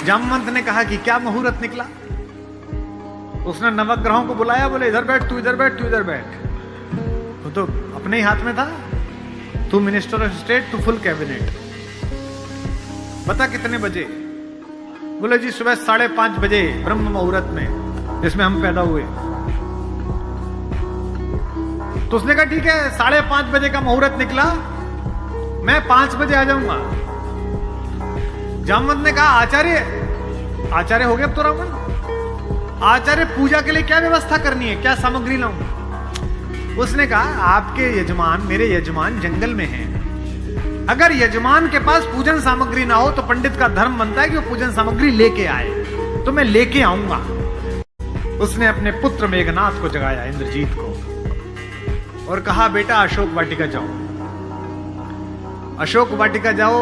जामवंत ने कहा कि क्या मुहूर्त निकला। उसने नवग्रहों को बुलाया, बोले इधर बैठ, तू इधर बैठ, तू इधर बैठ। वो तो अपने ही हाथ में था, तू मिनिस्टर ऑफ स्टेट, तू फुल कैबिनेट। बता कितने बजे? बोले जी सुबह 5:30 बजे ब्रह्म मुहूर्त में, जिसमें हम पैदा हुए। तो उसने कहा ठीक है, 5:30 बजे का मुहूर्त निकला, मैं 5 बजे आ जाऊंगा। जामवंत ने कहा आचार्य हो गया अब तो रावण, आचार्य पूजा के लिए क्या व्यवस्था करनी है, क्या सामग्री लाऊं? उसने कहा आपके यजमान, मेरे यजमान जंगल में हैं, अगर यजमान के पास पूजन सामग्री ना हो तो पंडित का धर्म बनता है कि वो पूजन सामग्री लेके आए, तो मैं लेके आऊंगा। उसने अपने पुत्र मेघनाथ को जगाया, इंद्रजीत को, और कहा बेटा अशोक वाटिका जाओ, अशोक वाटिका जाओ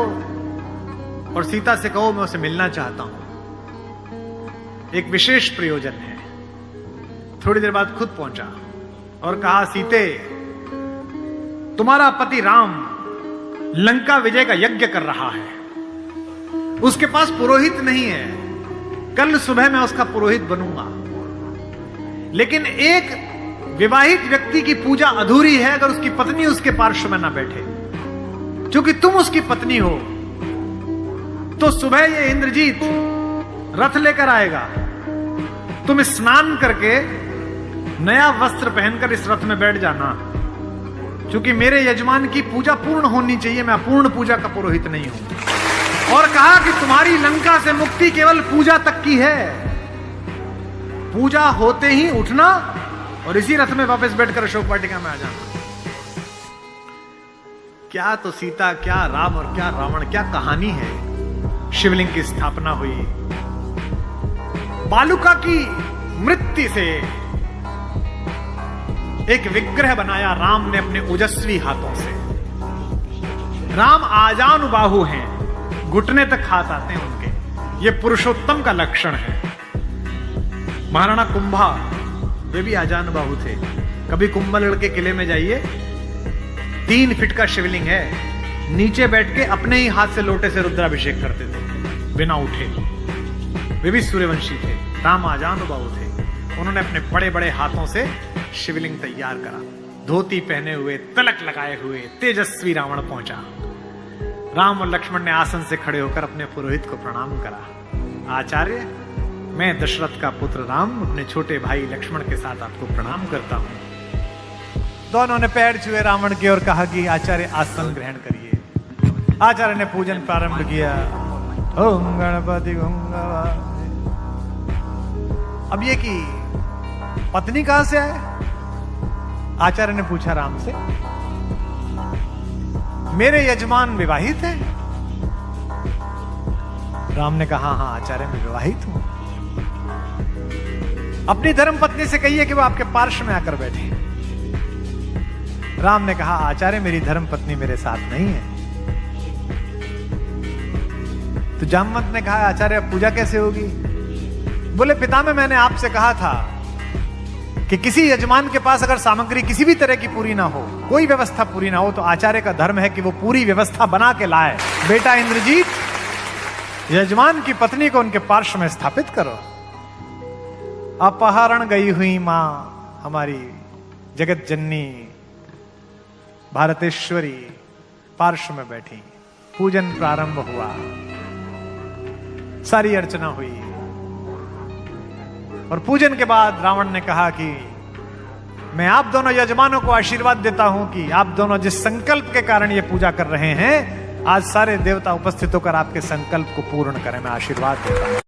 और सीता से कहो मैं उसे मिलना चाहता हूं, एक विशेष प्रयोजन है। थोड़ी देर बाद खुद पहुंचा और कहा सीते, तुम्हारा पति राम लंका विजय का यज्ञ कर रहा है, उसके पास पुरोहित नहीं है, कल सुबह मैं उसका पुरोहित बनूंगा, लेकिन एक विवाहित व्यक्ति की पूजा अधूरी है अगर उसकी पत्नी उसके पार्श्व में ना बैठे। क्योंकि तुम उसकी पत्नी हो, तो सुबह ये इंद्रजीत रथ लेकर आएगा, तुम स्नान करके नया वस्त्र पहनकर इस रथ में बैठ जाना, क्योंकि मेरे यजमान की पूजा पूर्ण होनी चाहिए, मैं अपूर्ण पूजा का पुरोहित नहीं हूं। और कहा कि तुम्हारी लंका से मुक्ति केवल पूजा तक की है, पूजा होते ही उठना और इसी रथ में वापस बैठकर अशोक वाटिका में आ जाना। क्या तो सीता, क्या राम और क्या रावण, क्या कहानी है। शिवलिंग की स्थापना हुई, बालुका की मृत्यु से एक विग्रह बनाया राम ने अपने ओजस्वी हाथों से। राम आजानुबाहु हैं, घुटने तक हाथ आते हैं उनके, ये पुरुषोत्तम का लक्षण है। महाराणा कुंभा वे भी आजानुबाहु थे। कभी कुंभलगढ़ के किले में जाइए, 3 फीट का शिवलिंग है, नीचे बैठ के अपने ही हाथ से लोटे से रुद्राभिषेक करते थे बिना उठे। वे भी सूर्यवंशी थे, राम आजानुबाहु थे। उन्होंने अपने बड़े बड़े हाथों से शिवलिंग तैयार करा, धोती पहने हुए, तिलक लगाए हुए तेजस्वी रावण पहुंचा। राम और लक्ष्मण ने आसन से खड़े होकर अपने पुरोहित को प्रणाम करा। आचार्य, मैं दशरथ का पुत्र राम अपने छोटे भाई लक्ष्मण के साथ आपको प्रणाम करता हूं। दोनों ने पैर छुए रावण के और कहा कि आचार्य आसन ग्रहण करिए। आचार्य ने पूजन प्रारंभ किया। ओम गणपति ओम गणपति। अब ये कि पत्नी कहां से आए? आचार्य ने पूछा राम से। मेरे यजमान विवाहित है? राम ने कहा हाँ आचार्य मैं विवाहित हूं। अपनी धर्म पत्नी से कहिए कि वो आपके पार्श्व में आकर बैठे। राम ने कहा आचार्य मेरी धर्म पत्नी मेरे साथ नहीं है। तो जामवंत ने कहा आचार्य अब पूजा कैसे होगी? बोले पितामह मैंने आपसे कहा था कि किसी यजमान के पास अगर सामग्री किसी भी तरह की पूरी ना हो, कोई व्यवस्था पूरी ना हो, तो आचार्य का धर्म है कि वो पूरी व्यवस्था बना के लाए। बेटा इंद्रजीत, यजमान की पत्नी को उनके पार्श्व में स्थापित करो। अपहरण गई हुई मां हमारी जगत जननी भारतेश्वरी पार्श्व में बैठी। पूजन प्रारंभ हुआ, सारी अर्चना हुई और पूजन के बाद रावण ने कहा कि मैं आप दोनों यजमानों को आशीर्वाद देता हूं कि आप दोनों जिस संकल्प के कारण ये पूजा कर रहे हैं, आज सारे देवता उपस्थित होकर आपके संकल्प को पूर्ण करें। मैं आशीर्वाद देता हूं।